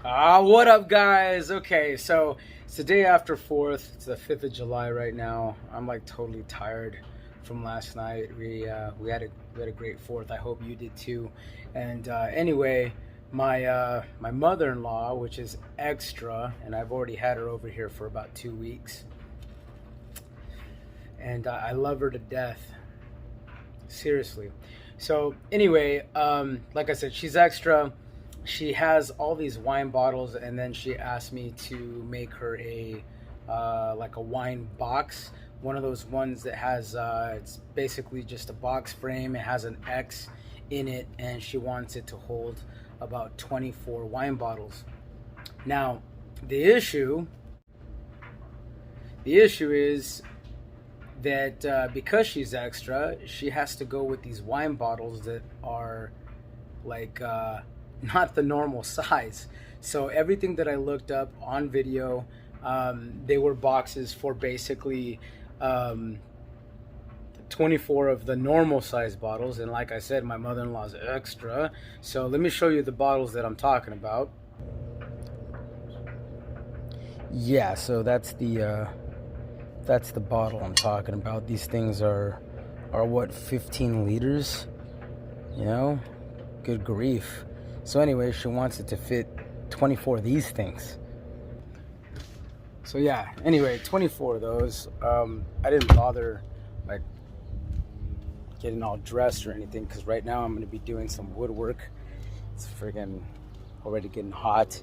What up, guys? Okay, so it's the day after 4th. It's the 5th of July right now. I'm like totally tired from last night. We had a great 4th. I hope you did too. And anyway, my mother-in-law, which is extra, and I've already had her over here for about 2 weeks, and I love her to death. Seriously. So anyway, like I said, she's extra. She has all these wine bottles, and then she asked me to make her a like a wine box, one of those ones that has it's basically just a box frame. It has an X in it, and she wants it to hold about 24 wine bottles. Now the issue is that because she's extra, she has to go with these wine bottles that are like not the normal size. So everything that I looked up on video, they were boxes for basically 24 of the normal size bottles. And like I said, my mother-in-law's extra. So let me show you the bottles that I'm talking about. Yeah, so that's the bottle I'm talking about. These things are what, 15 liters? You know, good grief. So anyway, she wants it to fit 24 of these things. So yeah, anyway, 24 of those. I didn't bother like getting all dressed or anything, because right now I'm going to be doing some woodwork. It's friggin' already getting hot.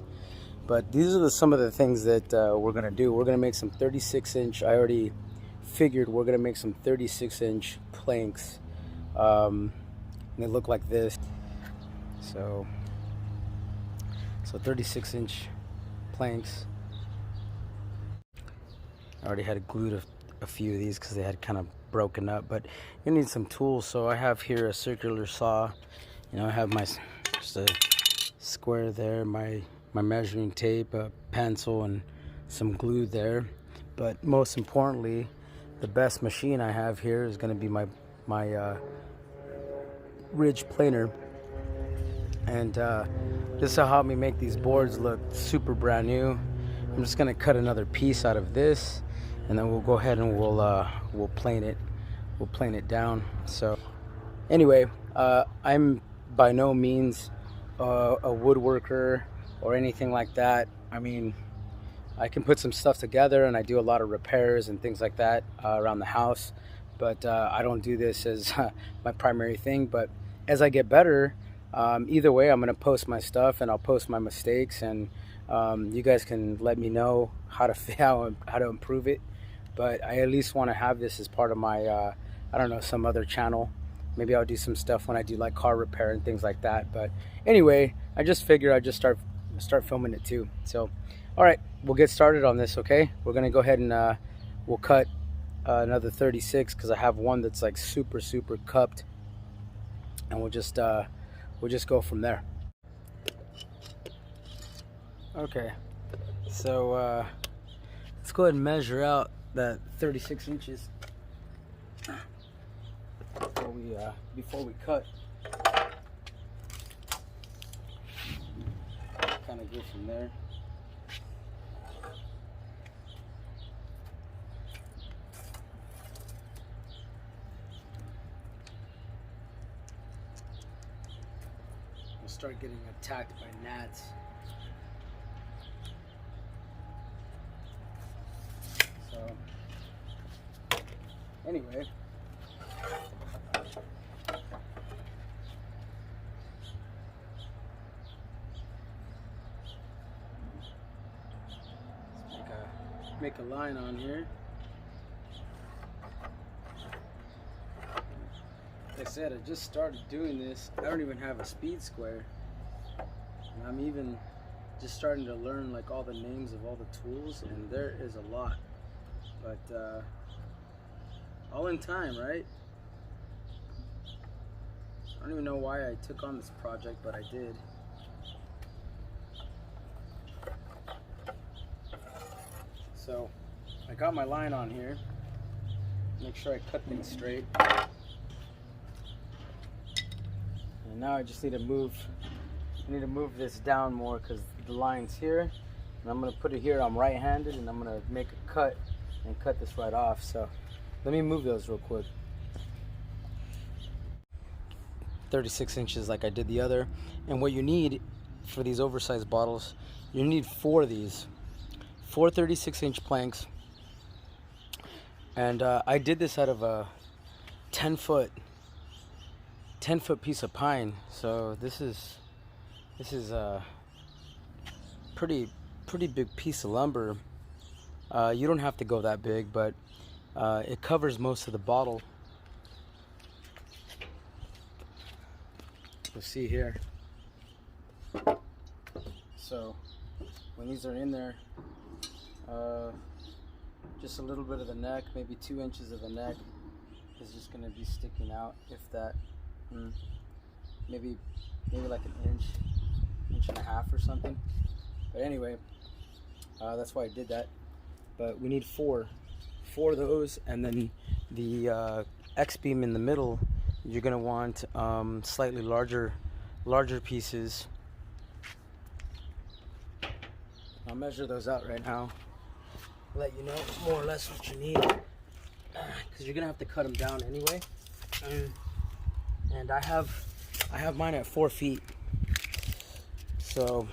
But these are some of the things that we're going to do. We're going to make some 36-inch. I already figured we're going to make some 36-inch planks. And they look like this. So 36-inch planks. I already had glued a few of these because they had kind of broken up. But you need some tools. So I have here a circular saw. You know, I have my just a square there, my measuring tape, a pencil, and some glue there. But most importantly, the best machine I have here is going to be my ridge planer, and this will help me make these boards look super brand new. I'm just going to cut another piece out of this, and then we'll go ahead and we'll plane it down. So anyway, I'm by no means a woodworker or anything like that. I mean, I can put some stuff together, and I do a lot of repairs and things like that around the house, but I don't do this as my primary thing. But as I get better, either way, I'm going to post my stuff, and I'll post my mistakes, and you guys can let me know how to improve it. But I at least want to have this as part of my I don't know, some other channel. Maybe I'll do some stuff when I do like car repair and things like that. But anyway, I just figured I'd just start filming it too. So all right, we'll get started on this. Okay, we're gonna go ahead and we'll cut another 36, because I have one that's like super cupped, and we'll just go from there. Okay, so let's go ahead and measure out that 36 inches before we cut. Kind of go from there. We'll start getting attacked by gnats. So anyway, make a line on here. Like I said, I just started doing this. I don't even have a speed square. And I'm even just starting to learn like all the names of all the tools, and there is a lot. But all in time, right? I don't even know why I took on this project, but I did. So I got my line on here. Make sure I cut things straight. And now I just need to move need to move this down more because the line's here, and I'm gonna put it here. I'm right-handed, and I'm gonna make a cut and cut this right off. So let me move those real quick. 36 inches like I did the other. And what you need for these oversized bottles, you need 4 of these, 4 36-inch planks. And I did this out of a 10-foot piece of pine. So this is a pretty big piece of lumber. You don't have to go that big, but it covers most of the bottle. You'll see here. So when these are in there, just a little bit of the neck, maybe 2 inches of the neck is just going to be sticking out, if that. Maybe like an inch and a half or something. But anyway, that's why I did that. But we need 4 of those, and then the X-beam in the middle, you're gonna want slightly larger pieces. I'll measure those out right now, let you know more or less what you need, because you're gonna have to cut them down anyway. And I have mine at 4 feet, so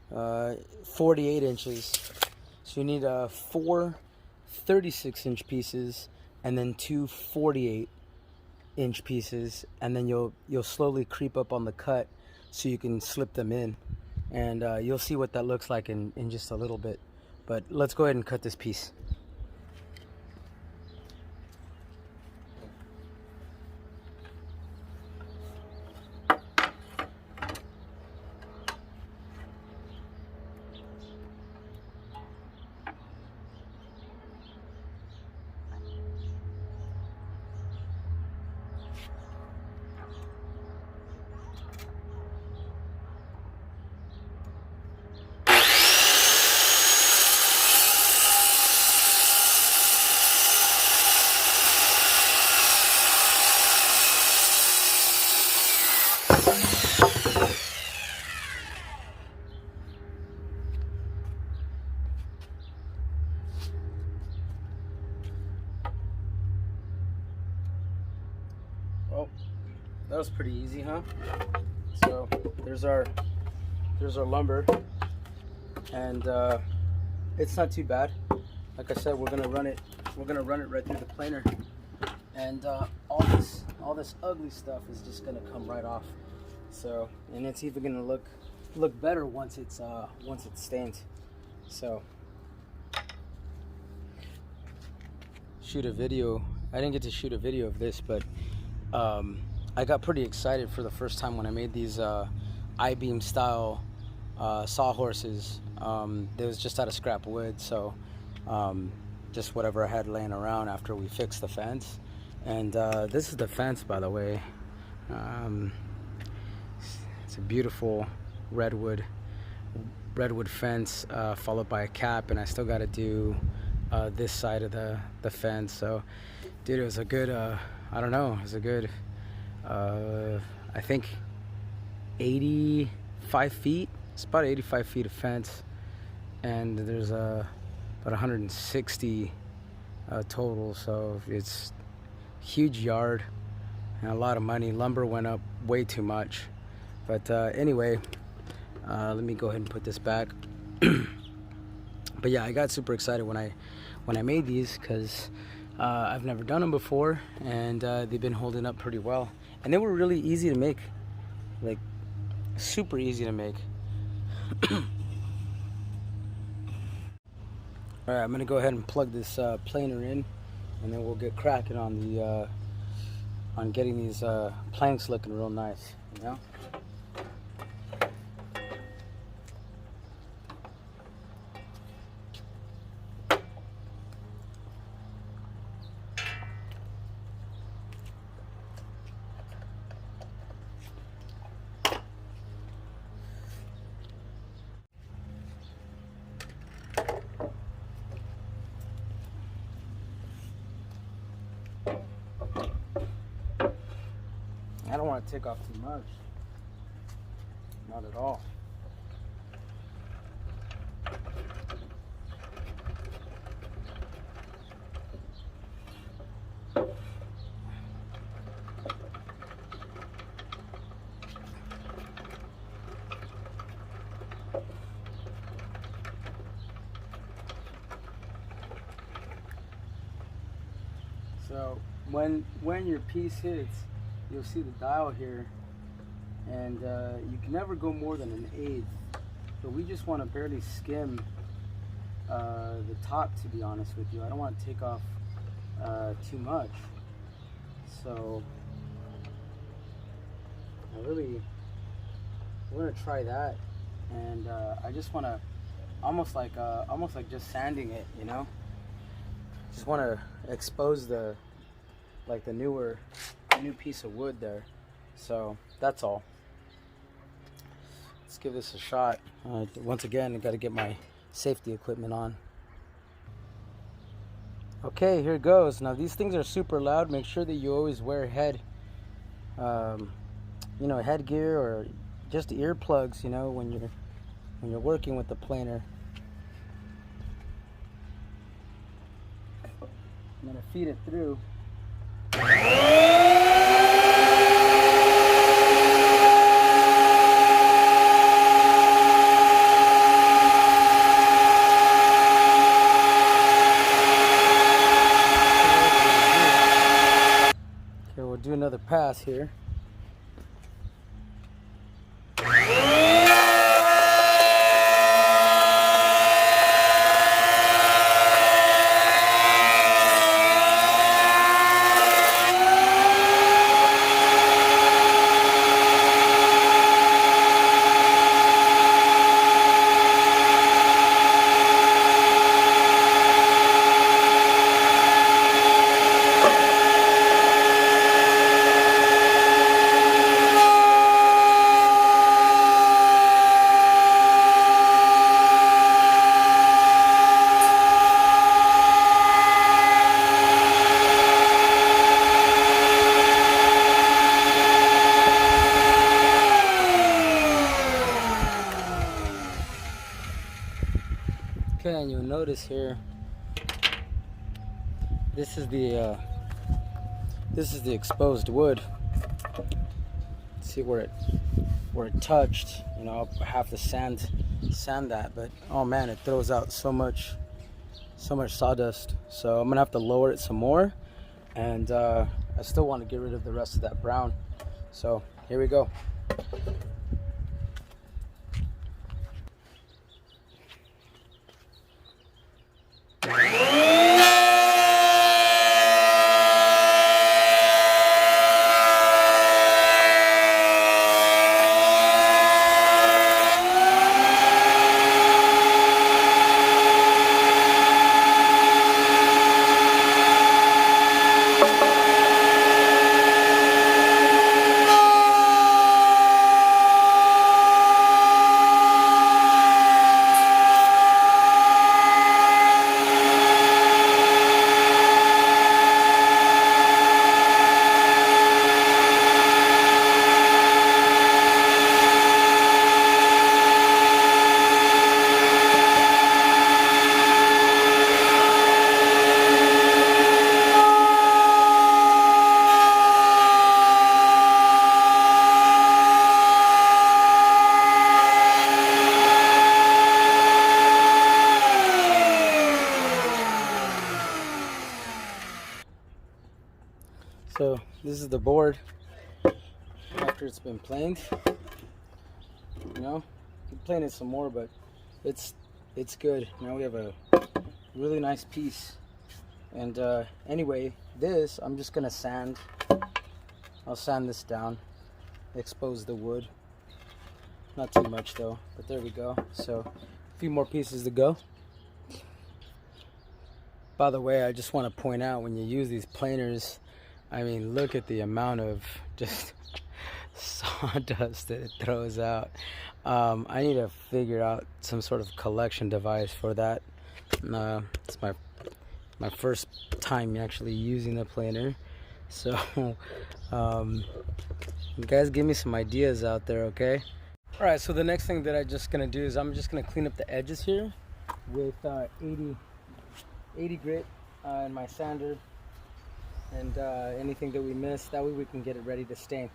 48 inches. So you need 4 36-inch pieces, and then 2 48-inch pieces, and then you'll slowly creep up on the cut so you can slip them in, and you'll see what that looks like in just a little bit. But let's go ahead and cut this piece. Well, that was pretty easy, huh? So there's our lumber, and it's not too bad. Like I said, we're gonna run it right through the planer, and all this ugly stuff is just gonna come right off. So, and it's even gonna look better once it's stained. So, shoot a video. I didn't get to shoot a video of this, but I got pretty excited for the first time when I made these I-beam style sawhorses. It was just out of scrap wood, so just whatever I had laying around after we fixed the fence. And this is the fence, by the way. It's a beautiful redwood fence, followed by a cap, and I still got to do this side of the fence. So, dude, it was a good I don't know, it was a good I think 85 feet. It's about 85 feet of fence, and there's about 160 total, so it's a huge yard and a lot of money. Lumber went up way too much, but anyway, let me go ahead and put this back. But yeah, I got super excited when I made these, because I've never done them before, and they've been holding up pretty well, and they were really easy to make, like super easy to make. Alright, I'm gonna go ahead and plug this planer in, and then we'll get cracking on the on getting these planks looking real nice, you know. I don't want to take off too much. not at all. So when your piece hits, you'll see the dial here, and you can never go more than an eighth. But we just want to barely skim the top, to be honest with you. I don't want to take off too much. So we're gonna try that, and I just want to almost like just sanding it, you know. Just want to expose the new piece of wood there. So that's all. Let's give this a shot. Once again, I got to get my safety equipment on. Okay, here it goes. Now these things are super loud. Make sure that you always wear headgear or just earplugs, you know, when you're working with the planer. I'm gonna feed it through. Okay, we'll do another pass here. Okay, and you'll notice here, this is the exposed wood. See where it touched. You know, I'll have to sand that, but oh man, it throws out so much sawdust. So I'm gonna have to lower it some more, and I still want to get rid of the rest of that brown. So here we go. So this is the board after it's been planed. You know, you can plane it some more, but it's good. Now we have a really nice piece. And anyway, this I'm just gonna sand. I'll sand this down, expose the wood. Not too much though, but there we go. So a few more pieces to go. By the way, I just want to point out, when you use these planers, I mean, look at the amount of just sawdust that it throws out. I need to figure out some sort of collection device for that. It's my first time actually using the planer, so you guys give me some ideas out there, okay? All right, so the next thing that I'm just gonna do is I'm just gonna clean up the edges here with 80 grit and my sander, and anything that we missed. That way we can get it ready to stain.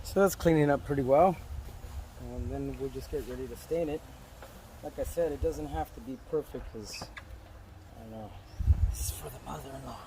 So that's cleaning up pretty well, and then we'll just get ready to stain it. Like I said, it doesn't have to be perfect, because I don't know, this is for the mother-in-law.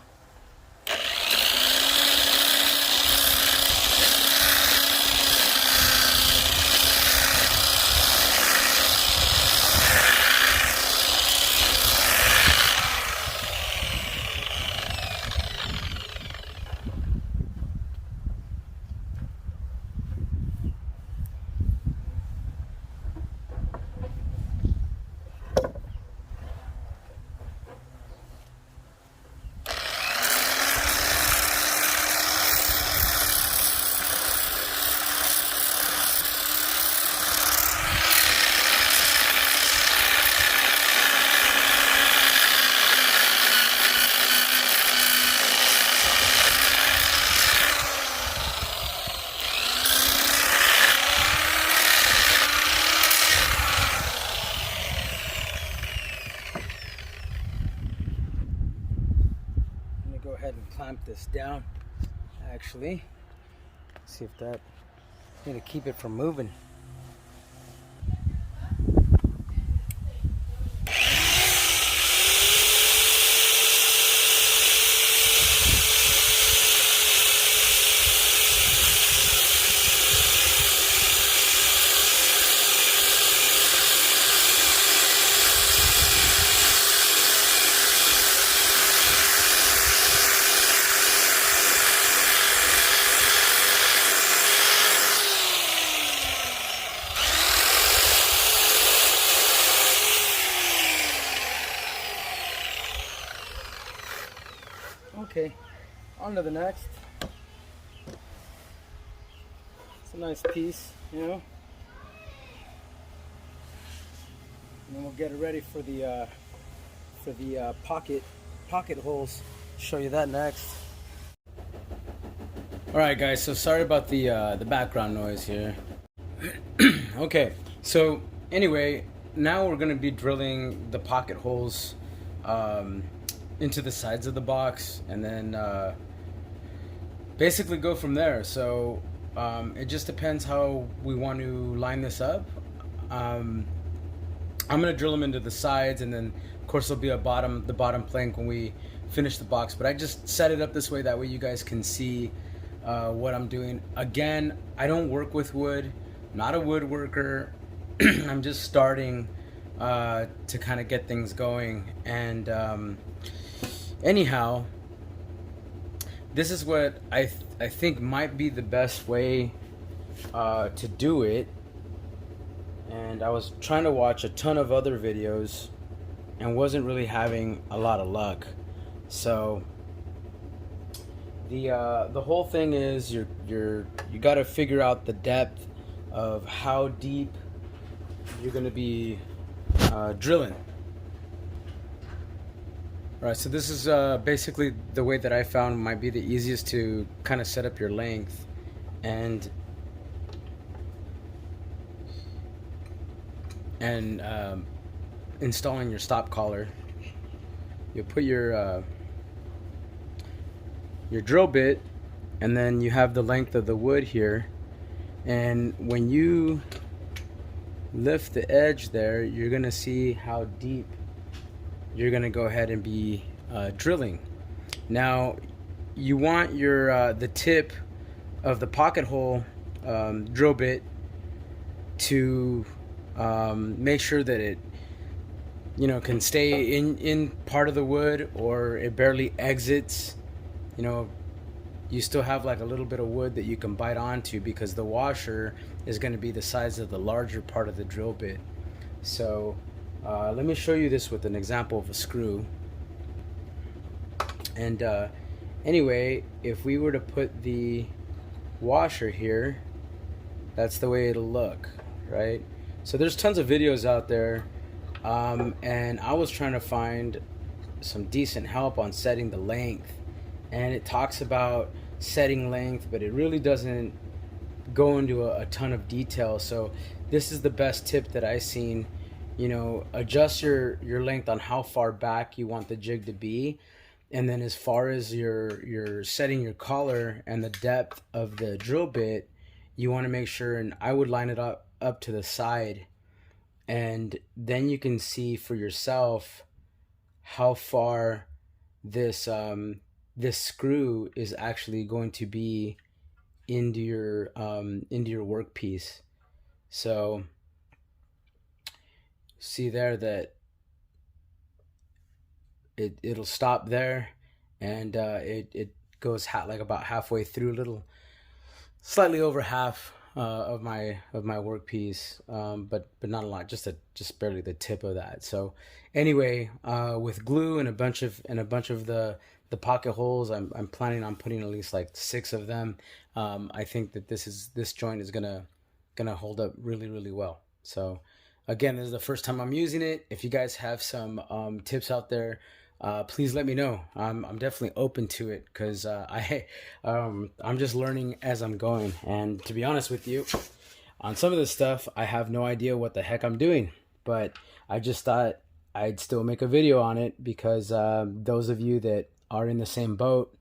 Go ahead and clamp this down, actually. See if that, I'm gonna keep it from moving. Okay, on to the next. It's a nice piece, you know. And then we'll get it ready for the pocket holes. Show you that next. All right, guys. So sorry about the background noise here. Okay. So anyway, now we're gonna be drilling the pocket holes into the sides of the box, and then basically go from there. So it just depends how we want to line this up. I'm gonna drill them into the sides, and then of course there'll be the bottom plank when we finish the box. But I just set it up this way, that way you guys can see what I'm doing. Again, I don't work with wood, not a woodworker. I'm just starting to kind of get things going. And anyhow, this is what I think might be the best way to do it. And I was trying to watch a ton of other videos and wasn't really having a lot of luck. So the whole thing is you got to figure out the depth of how deep you're going to be drilling. All right, so this is basically the way that I found might be the easiest to kind of set up your length. And installing your stop collar. You'll put your drill bit, and then you have the length of the wood here, and when you lift the edge there, you're gonna see how deep you're gonna go ahead and be drilling. Now you want your the tip of the pocket hole drill bit to make sure that it can stay in part of the wood, or it barely exits. You still have like a little bit of wood that you can bite onto, because the washer is going to be the size of the larger part of the drill bit. So let me show you this with an example of a screw. And anyway, if we were to put the washer here, that's the way it'll look, right? So there's tons of videos out there, and I was trying to find some decent help on setting the length, and it talks about setting length, but it really doesn't go into a ton of detail. So this is the best tip that I've seen. Adjust your length on how far back you want the jig to be, and then as far as your setting your collar and the depth of the drill bit, you want to make sure, and I would line it up to the side, and then you can see for yourself how far this screw is actually going to be into your workpiece. So see there that it'll stop there, and it goes like about halfway through, slightly over half of my workpiece, but not a lot, just barely the tip of that. So anyway, with glue and a bunch of the pocket holes, I'm planning on putting at least like 6 of them. I think that this joint is gonna hold up really, really well. So again, this is the first time I'm using it. If you guys have some tips out there, please let me know. I'm definitely open to it, because I'm just learning as I'm going. And to be honest with you, on some of this stuff, I have no idea what the heck I'm doing. But I just thought I'd still make a video on it, because those of you that are in the same boat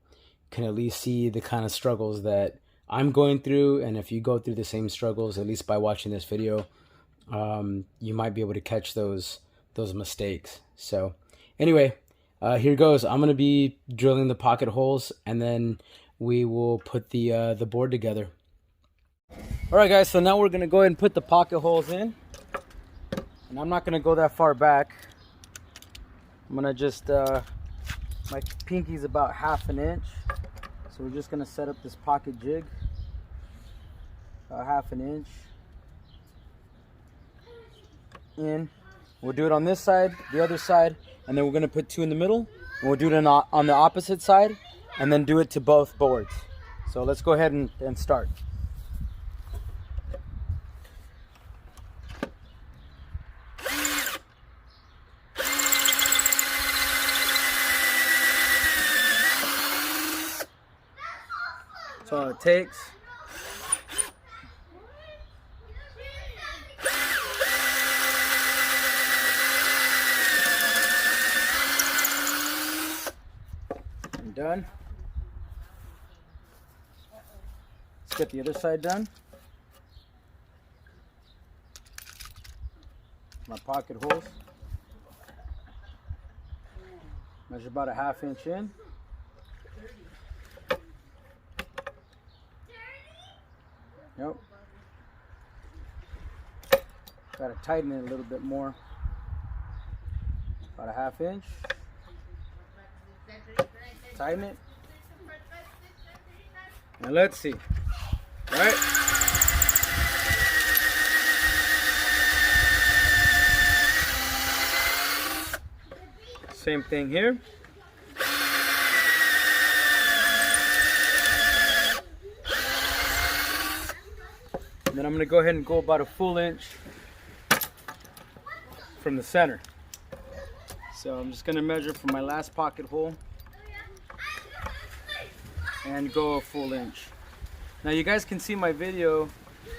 can at least see the kind of struggles that I'm going through. And if you go through the same struggles, at least by watching this video, you might be able to catch those mistakes. So anyway, here goes. I'm going to be drilling the pocket holes, and then we will put the board together. All right, guys, so now we're going to go ahead and put the pocket holes in. And I'm not going to go that far back. I'm going to just, my pinky's about 1/2 inch. So we're just going to set up this pocket jig about 1/2 inch in. We'll do it on this side, the other side, and then we're going to put 2 in the middle, and we'll do it on the opposite side, and then do it to both boards. So let's go ahead and start. That's all it takes. Done. Let's get the other side done. My pocket holes. Measure about 1/2 inch in. Yep. Got to tighten it a little bit more. about a 1/2 inch. Tighten it. And let's see. All right. Same thing here. And then I'm going to go ahead and go about a 1/2 inch from the center. So I'm just going to measure from my last pocket hole and go a 1/2 inch. Now you guys can see my video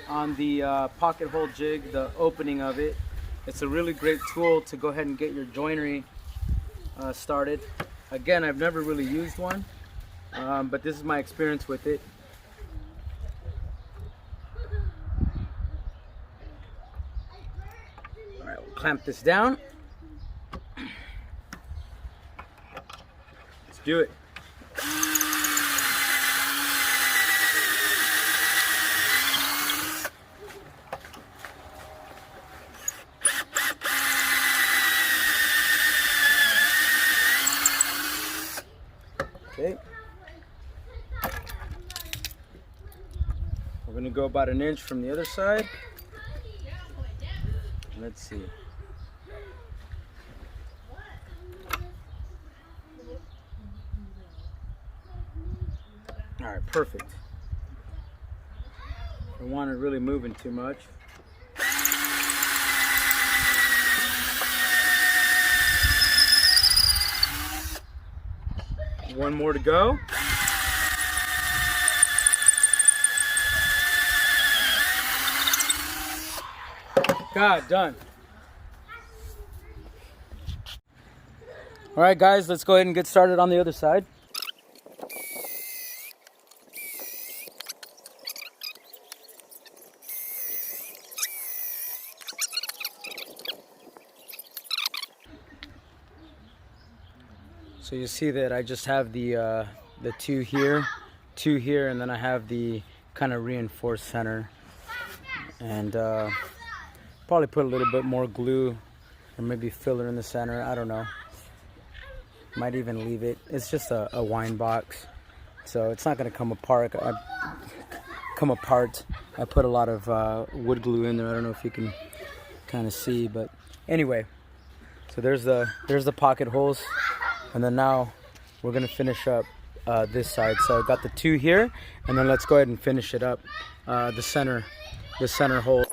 on the pocket hole jig, the opening of it. It's a really great tool to go ahead and get your joinery started. Again, I've never really used one, but this is my experience with it. All right, we'll clamp this down. Let's do it. Okay. We're going to go about 1 inch from the other side. Let's see. All right, perfect. Don't want it really moving too much. One more to go. God, done. All right, guys, let's go ahead and get started on the other side. So you see that I just have the two here, and then I have the kind of reinforced center, and probably put a little bit more glue or maybe filler in the center. I don't know. Might even leave it. It's just a wine box, so it's not going to come apart. I put a lot of wood glue in there. I don't know if you can kind of see, but anyway. So there's the pocket holes. And then now we're gonna finish up this side. So I got the two here, and then let's go ahead and finish it up. The center hole.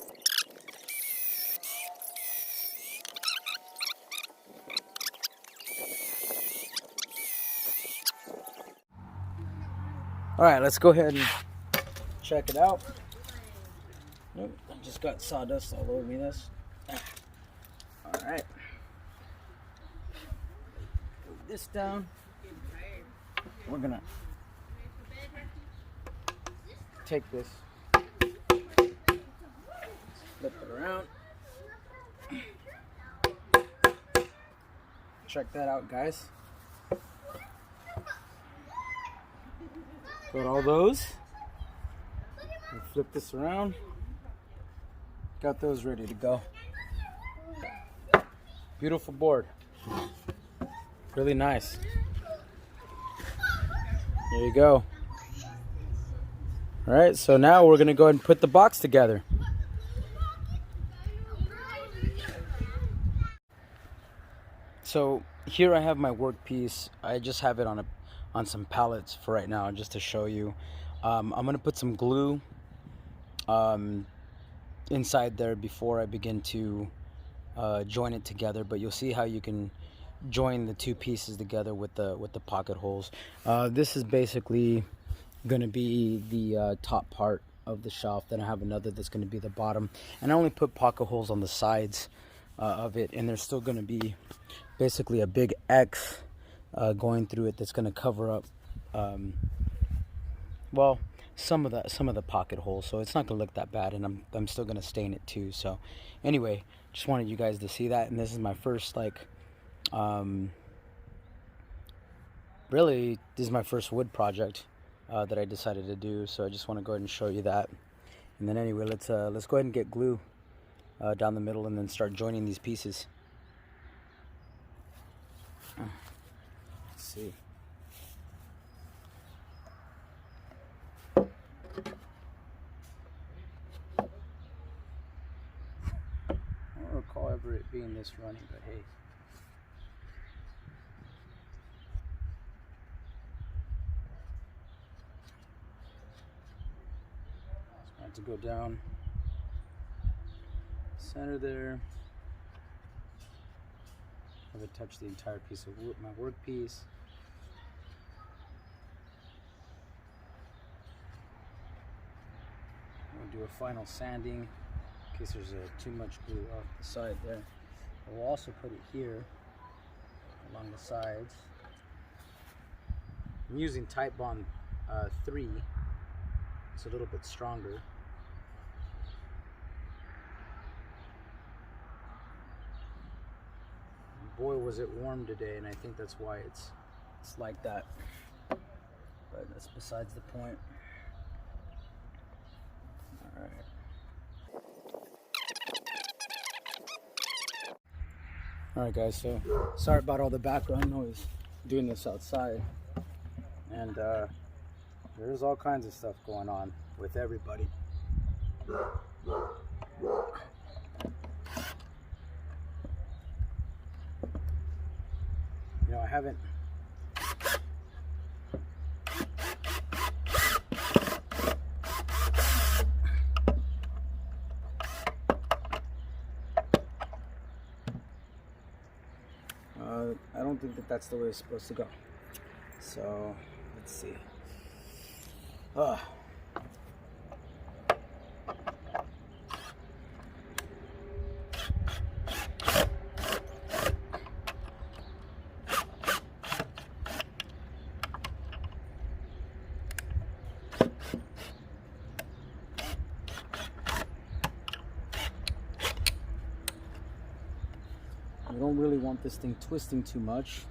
All right, let's go ahead and check it out. Nope, I just got sawdust all over me. This. All right. This down. We're gonna take this, flip it around. Check that out, guys. Got all those. And flip this around. Got those ready to go. Beautiful board. Really nice. There you go. All right, so now we're gonna go ahead and put the box together. So here I have my workpiece. I just have it on some pallets for right now, just to show you. I'm gonna put some glue inside there before I begin to join it together. But you'll see how you can join the two pieces together with the pocket holes. This is basically going to be the top part of the shelf. Then I have another that's going to be the bottom, and I only put pocket holes on the sides of it, and there's still going to be basically a big X going through it that's going to cover up well, some of the pocket holes, so it's not going to look that bad, and I'm still going to stain it too. So anyway, just wanted you guys to see that, and this is my first really, this is my first wood project that I decided to do, so I just want to go ahead and show you that. And then anyway, let's go ahead and get glue down the middle and then start joining these pieces. see. I don't recall ever it being this running, but hey. Just want to go down center there. Have it touch the entire piece of wood, my workpiece. I'm going to do a final sanding in case there's too much glue off the side there. I will also put it here along the sides. I'm using Type Bond 3. It's a little bit stronger. Boy, was it warm today, and I think that's why it's like that. But that's besides the point. All right. All right, guys. So sorry about all the background noise. Doing this outside, and there's all kinds of stuff going on with everybody. You know, I haven't I don't think that that's the way it's supposed to go. So let's see. I don't really want this thing twisting too much.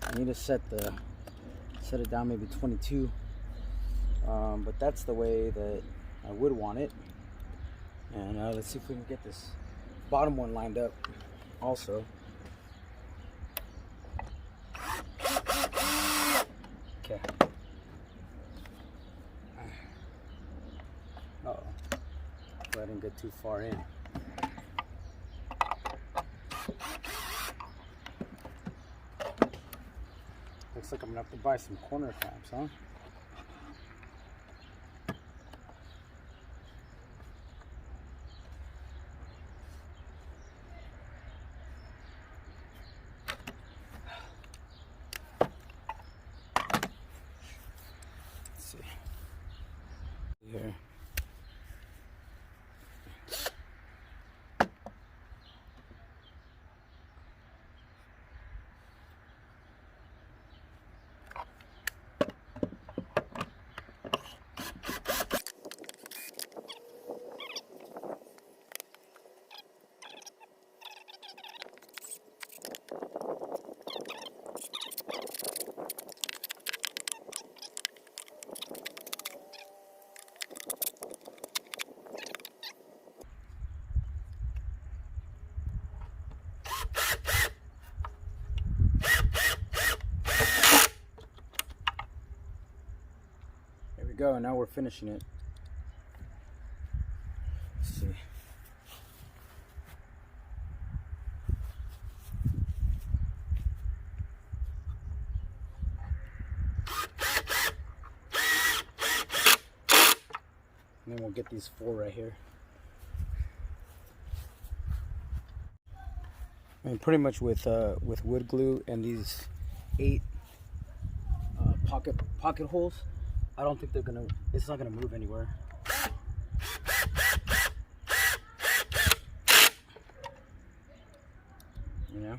I need to set it down maybe 22, but that's the way that I would want it. And let's see if we can get this bottom one lined up also. Okay. Uh-oh. I didn't get too far in. Looks like I'm gonna have to buy some corner clamps, huh? Let's see. Here. Go, now we're finishing it. Let's see. And then we'll get these 4 right here. I mean, pretty much with wood glue and these 8 pocket holes, I don't think it's not gonna move anywhere. You know?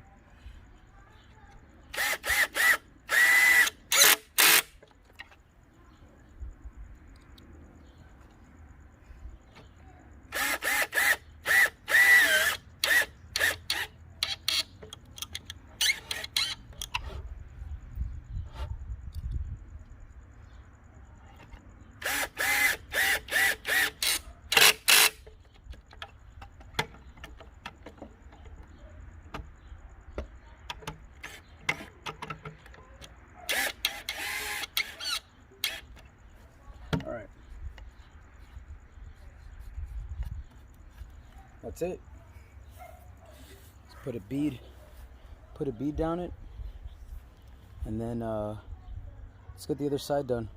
That's it. Let's put a bead down it, and then let's get the other side done.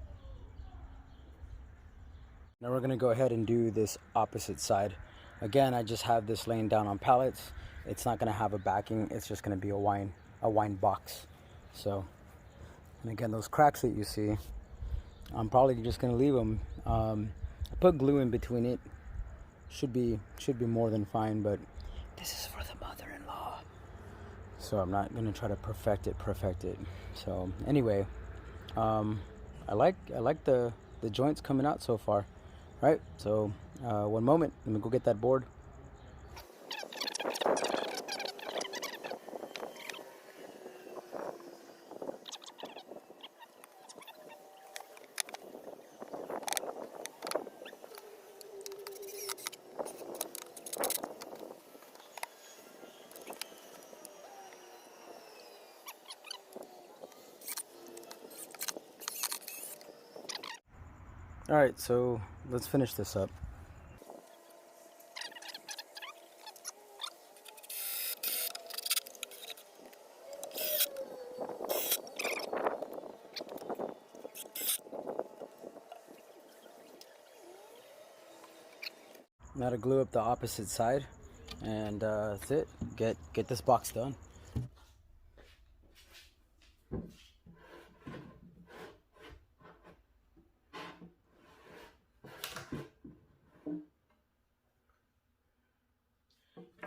Now we're gonna go ahead and do this opposite side. Again, I just have this laying down on pallets. It's not gonna have a backing. It's just gonna be a wine box. So, and again, those cracks that you see, I'm probably just gonna leave them. I put glue in between it. Should be more than fine, but this is for the mother-in-law, so I'm not gonna try to perfect it. So anyway, I like the joints coming out so far. Right, so one moment, let me go get that board. All right, so let's finish this up. Now to glue up the opposite side, and that's it. Get this box done.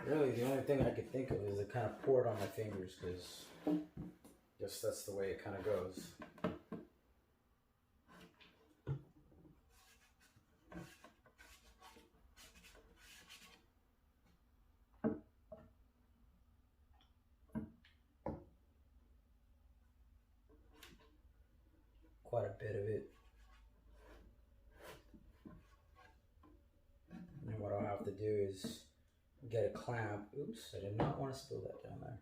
Really, the only thing I could think of is to kind of pour it on my fingers, because just that's the way it kind of goes. Quite a bit of it. And what I'll have to do is get a clamp. Oops, I did not want to spill that down there.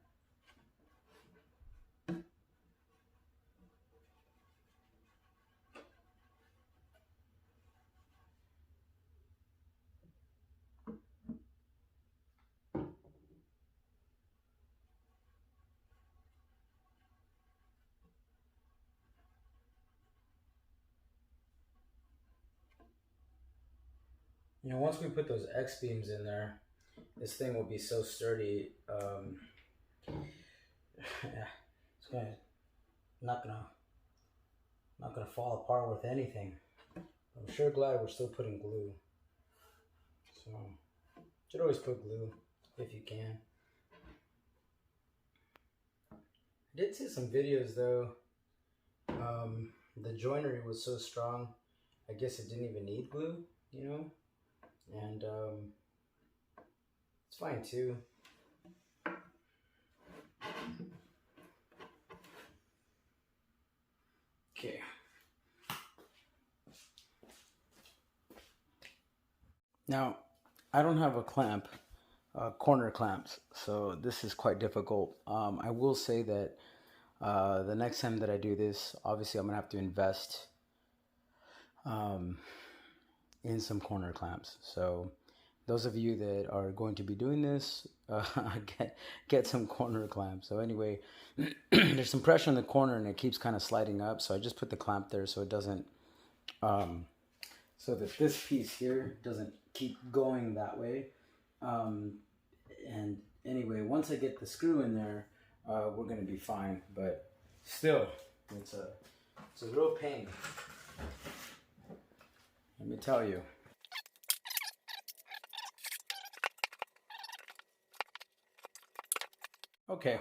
You know, once we put those X beams in there, this thing will be so sturdy. It's not gonna fall apart with anything. I'm sure glad we're still putting glue. So should always put glue if you can. I did see some videos though. The joinery was so strong, I guess it didn't even need glue, you know, and it's fine too. Okay. Now, I don't have a clamp, corner clamps, so this is quite difficult. I will say that the next time that I do this, obviously I'm gonna have to invest in some corner clamps. So those of you that are going to be doing this, get some corner clamps. So anyway, there's some pressure in the corner and it keeps kind of sliding up. So I just put the clamp there so it doesn't, so that this piece here doesn't keep going that way. And anyway, once I get the screw in there, we're gonna be fine. But still, it's a real pain. Let me tell you. Okay,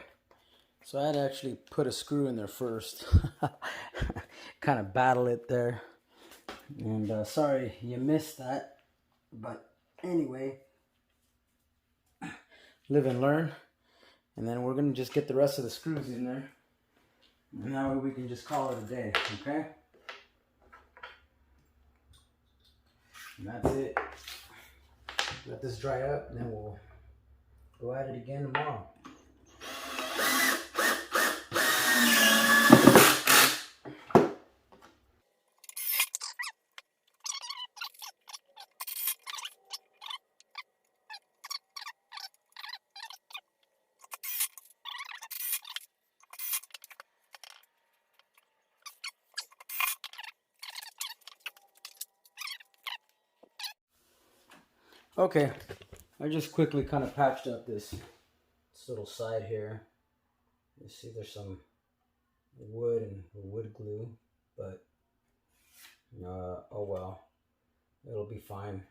so I had to actually put a screw in there first. Kind of battle it there. And sorry you missed that. But anyway, live and learn. And then we're going to just get the rest of the screws in there. And that way we can just call it a day, okay? And that's it. Let this dry up and then we'll go at it again tomorrow. Okay, I just quickly kind of patched up this little side here. You see there's some wood and wood glue, but oh well, it'll be fine.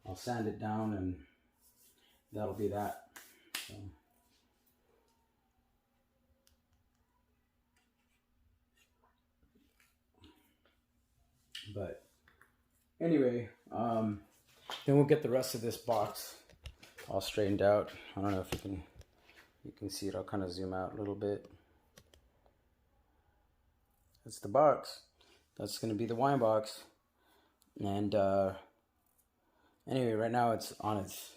I'll sand it down and that'll be that. So. But anyway, then we'll get the rest of this box all straightened out. I don't know if you can see it. I'll kind of zoom out a little bit. That's the box. That's going to be the wine box. And anyway, right now it's on its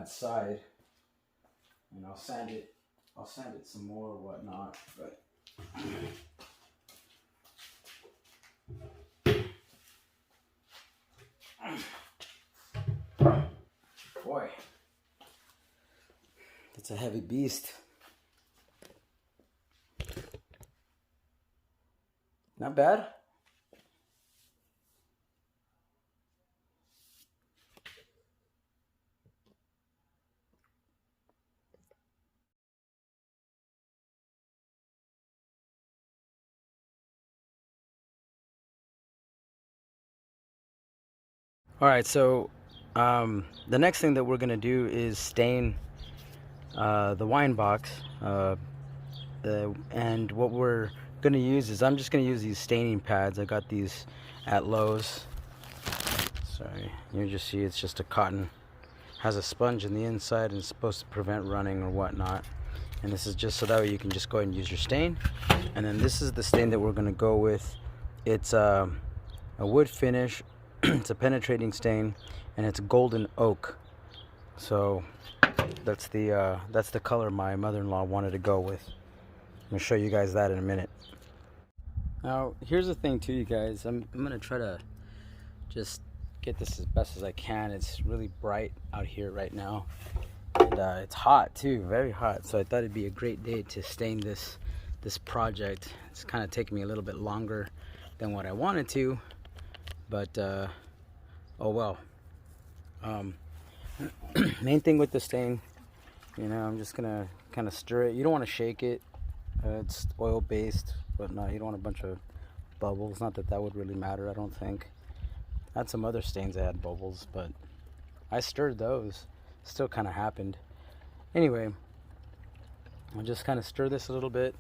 side, and I'll sand it some more or whatnot. But boy, that's a heavy beast. Not bad. All right, so the next thing that we're gonna do is stain the wine box, and what we're gonna use is I'm just gonna use these staining pads. I got these at Lowe's. Sorry, you just see it's just a cotton, has a sponge in the inside and it's supposed to prevent running or whatnot. And this is just so that way you can just go ahead and use your stain. And then this is the stain that we're gonna go with. It's a wood finish. It's a penetrating stain, and it's golden oak. So that's the color my mother-in-law wanted to go with. I'm gonna show you guys that in a minute. Now here's the thing too, you guys. I'm gonna try to just get this as best as I can. It's really bright out here right now, and it's hot too, very hot. So I thought it'd be a great day to stain this project. It's kind of taking me a little bit longer than what I wanted to, but oh well. Main thing with the stain, I'm just gonna kind of stir it. You don't want to shake it. It's oil based, but no, you don't want a bunch of bubbles. Not that that would really matter, I don't think. I had some other stains that had bubbles, but I stirred those. Still kind of happened. Anyway, I'll just kind of stir this a little bit.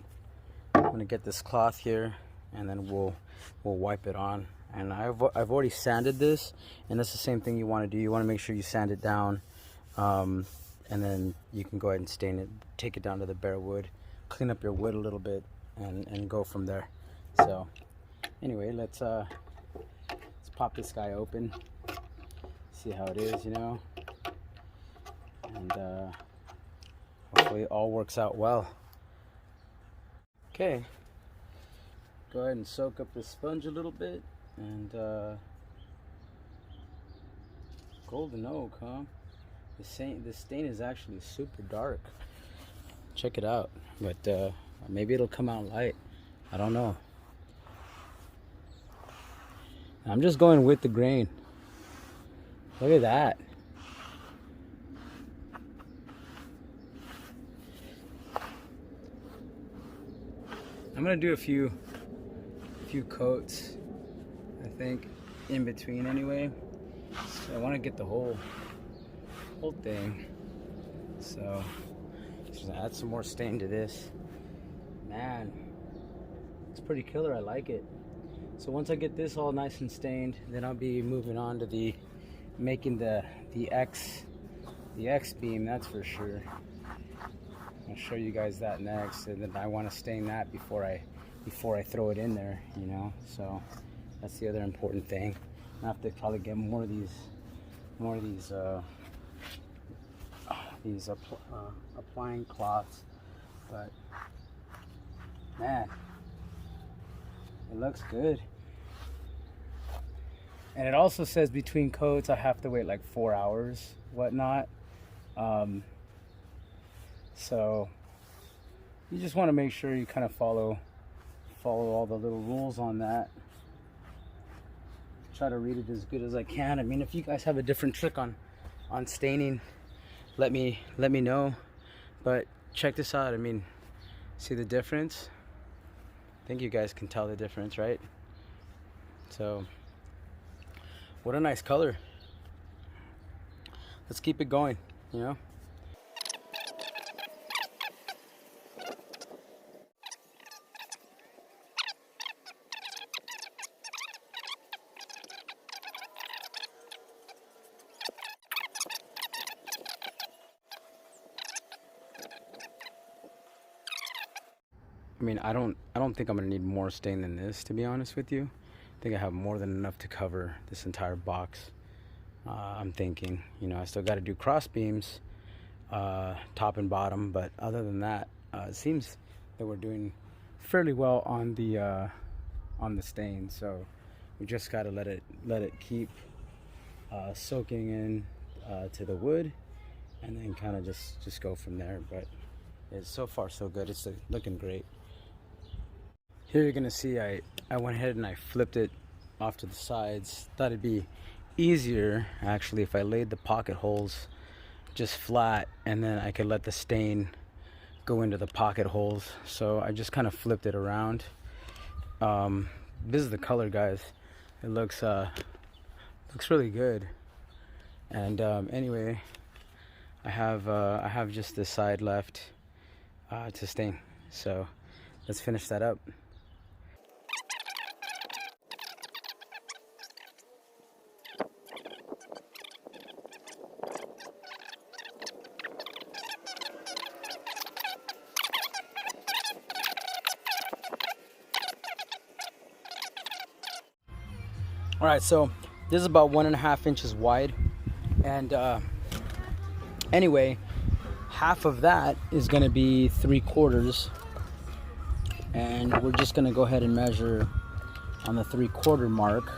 I'm gonna get this cloth here, and then we'll wipe it on. And I've already sanded this, and that's the same thing you want to do. You want to make sure you sand it down, and then you can go ahead and stain it. Take it down to the bare wood, clean up your wood a little bit, and go from there. So anyway, let's pop this guy open, see how it is, and hopefully it all works out well. Okay, go ahead and soak up the sponge a little bit. And golden oak, huh? The stain is actually super dark. Check it out. But maybe it'll come out light. I don't know. I'm just going with the grain. Look at that. I'm gonna do a few coats, I think, in between anyway. So I want to get the whole thing. So just add some more stain to this. Man, it's pretty killer. I like it. So once I get this all nice and stained, then I'll be moving on to making the X beam. That's for sure. I'll show you guys that next, and then I want to stain that before I throw it in there, So that's the other important thing. I have to probably get more of these applying cloths, but man, it looks good. And it also says between coats I have to wait like 4 hours, whatnot. So you just want to make sure you kind of follow all the little rules on that. try to read it as good as I can. I mean, if you guys have a different trick on staining, let me know. But check this out. I mean, see the difference? I think you guys can tell the difference, right? So, what a nice color. Let's keep it going, you know? I mean, I don't think I'm gonna need more stain than this, to be honest with you. I think I have more than enough to cover this entire box. I'm thinking, you know, I still got to do cross beams, top and bottom, but other than that, it seems that we're doing fairly well on the stain. So we just got to let it keep soaking in to the wood, and then kind of just go from there. But it's so far so good. It's looking great. Here you're gonna see I went ahead and I flipped it off to the sides. Thought it'd be easier actually if I laid the pocket holes just flat, and then I could let the stain go into the pocket holes. So I just kind of flipped it around. This is the color, guys. It looks really good. And anyway, I have just this side left to stain. So let's finish that up. All right, so this is about 1.5 inches wide, and anyway, half of that is going to be 3/4, and we're just going to go ahead and measure on the 3/4 mark.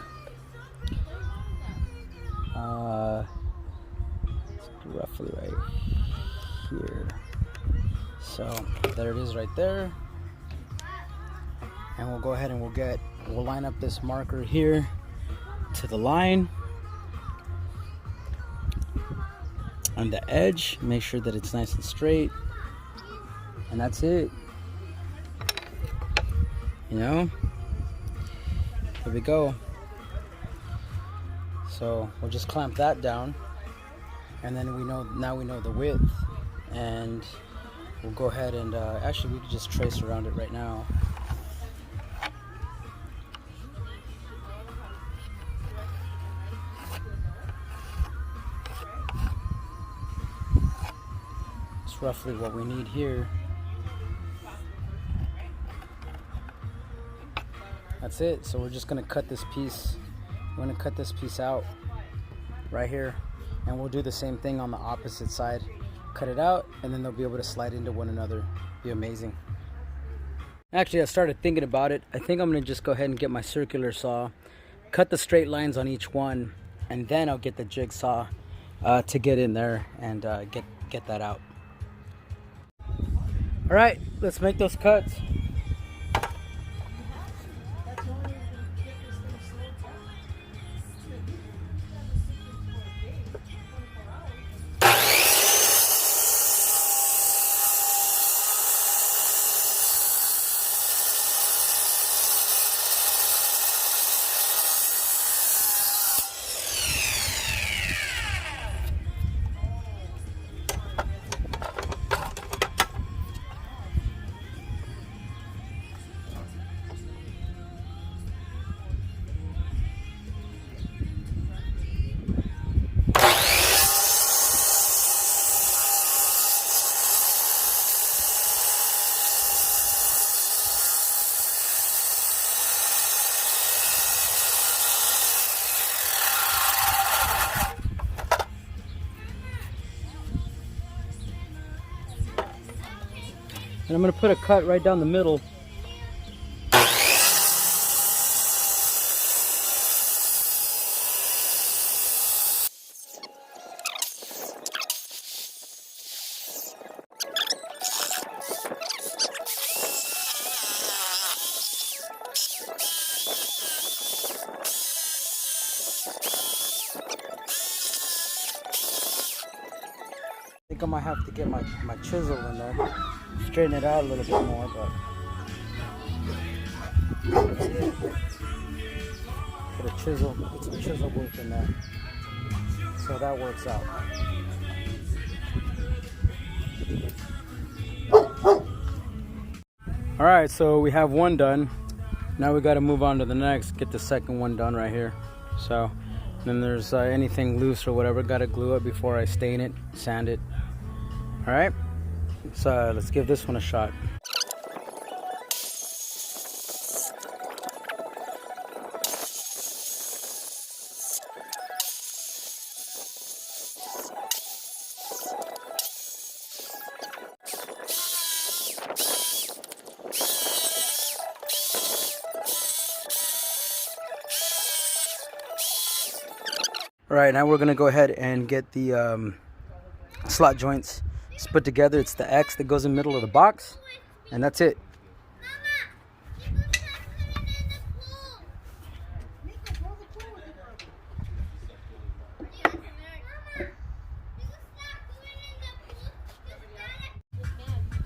It's roughly right here. So there it is right there, and we'll go ahead and we'll line up this marker here to the line on the edge. Make sure that it's nice and straight, and that's it. You know, here we go. So we'll just clamp that down, and then now we know the width, and we'll go ahead and actually we can just trace around it right now. Roughly what we need here. That's it. So we're just gonna cut this piece. We're gonna cut this piece out right here, and we'll do the same thing on the opposite side. Cut it out, and then they'll be able to slide into one another. Be amazing. Actually, I started thinking about it. I think I'm gonna just go ahead and get my circular saw, cut the straight lines on each one, and then I'll get the jigsaw to get in there and get that out. All right, let's make those cuts. And I'm going to put a cut right down the middle. think I might have to get my chisel in there, straighten it out a little bit more, but that's it. Put a chisel, put some chisel work in there, so that works out. All right, so we have one done. Now we got to move on to the next, get the second one done right here. So then there's anything loose or whatever, got to glue it before I stain it, sand it. All right, so let's give this one a shot. All right, now we're gonna go ahead and get the slot joints put together. It's the X that goes in the middle of the box, and that's it.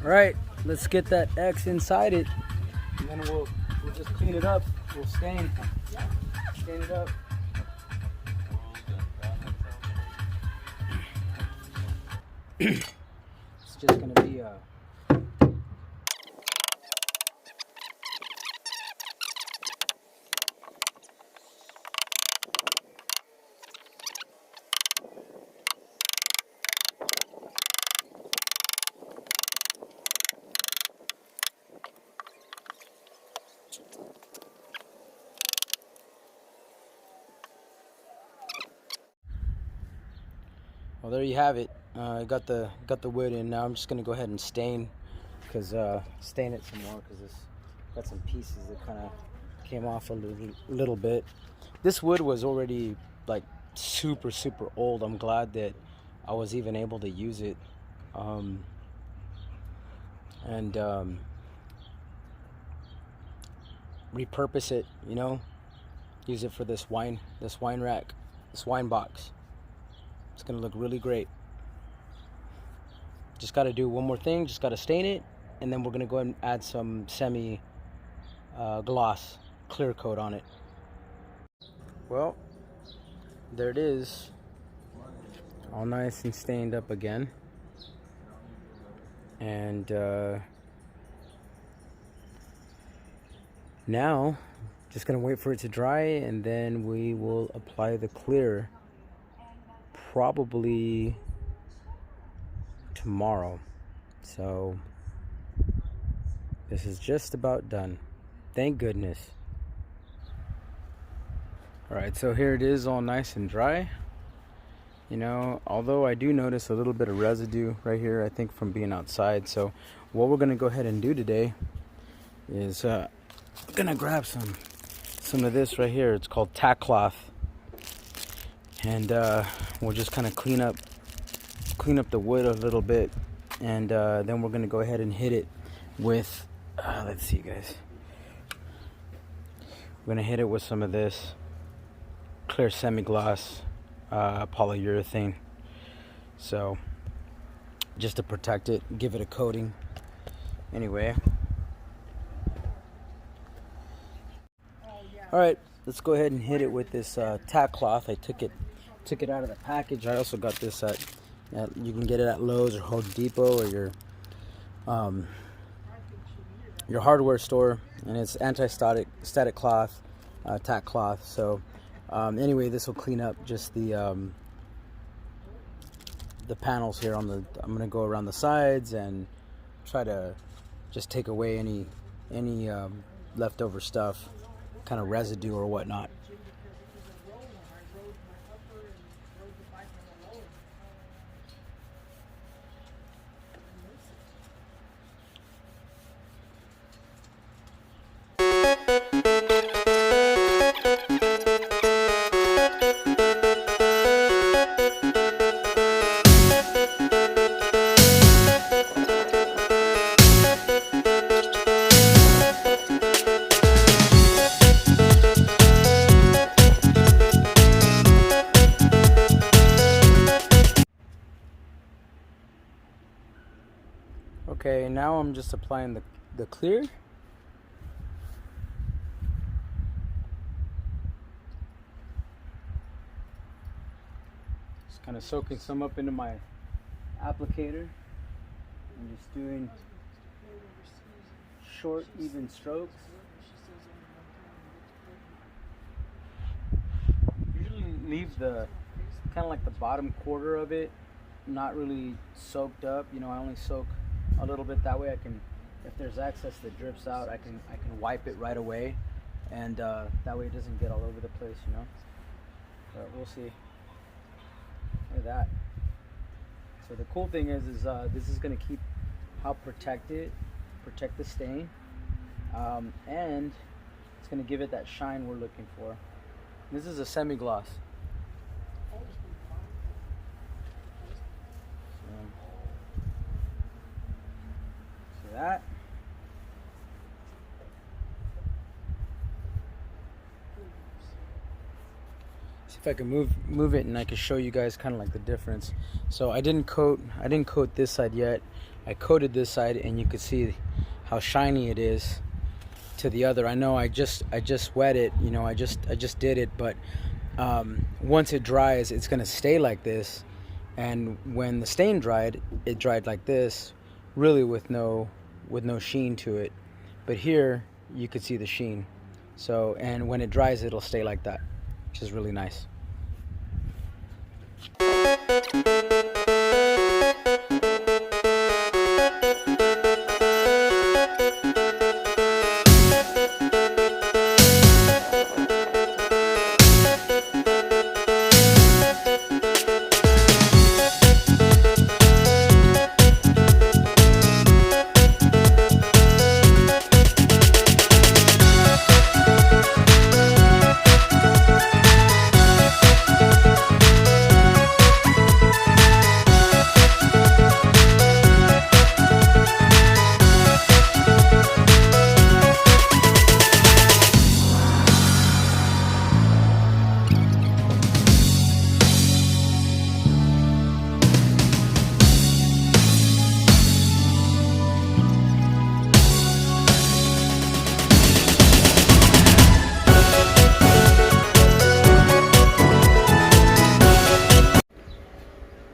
All right, let's get that X inside it, and then we'll just clean it up. We'll stain it up. It's just gonna be well, there you have it. I got the wood in. Now I'm just gonna go ahead and stain it some more, because this got some pieces that kind of came off a little bit. This wood was already like super old. I'm glad that I was even able to use it, and repurpose it. You know, use it for this wine rack, this wine box. It's gonna look really great. Just got to do one more thing, just got to stain it, and then we're gonna go ahead and add some semi gloss clear coat on it. Well, there it is, all nice and stained up again. And now just gonna wait for it to dry, and then we will apply the clear probably tomorrow. So this is just about done, thank goodness. All right, so here it is, all nice and dry. You know, although I do notice a little bit of residue right here, I think from being outside. So what we're gonna go ahead and do today is gonna grab some of this right here. It's called Tack Cloth, and we'll just kind of clean up the wood a little bit, and then we're gonna go ahead and hit it with let's see, guys, we're gonna hit it with some of this clear semi-gloss polyurethane, so just to protect it, give it a coating. Anyway, all right, let's go ahead and hit it with this Tack Cloth. I took it out of the package. I also got this at you can get it at Lowe's or Home Depot or your hardware store, and it's static cloth, Tack Cloth. So anyway, this will clean up just the panels here on the. I'm gonna go around the sides and try to just take away any leftover stuff, kind of residue or whatnot. Okay, now I'm just applying the clear. Just kind of soaking some up into my applicator and just doing short, even strokes. Usually leave the kind of like the bottom quarter of it not really soaked up. You know, I only soak a little bit, that way I can, if there's excess that drips out, I can wipe it right away, and that way it doesn't get all over the place, you know. But we'll see. Look at that. So the cool thing is this is going to help protect the stain, and it's going to give it that shine we're looking for. This is a semi-gloss. So that. See if I can move it, and I can show you guys kind of like the difference. So I didn't coat this side yet. I coated this side, and you can see how shiny it is to the other. I know I just wet it, you know, I just did it, but once it dries, it's gonna stay like this. And when the stain dried, it dried like this, really with no sheen to it. But here you could see the sheen. So, and when it dries, it'll stay like that, which is really nice.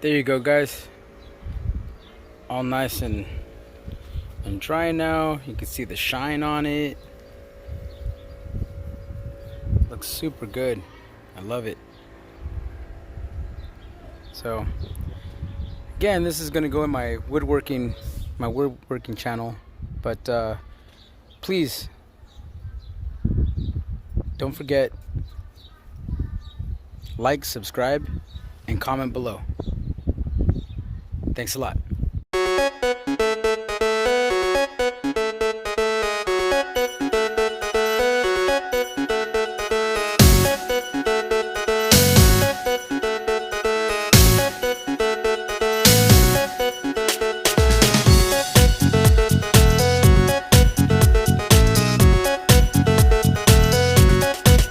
There you go, guys. All nice and dry now. You can see the shine on it. Looks super good. I love it. So again, this is gonna go in my woodworking channel, but please don't forget, like, subscribe, and comment below. Thanks a lot.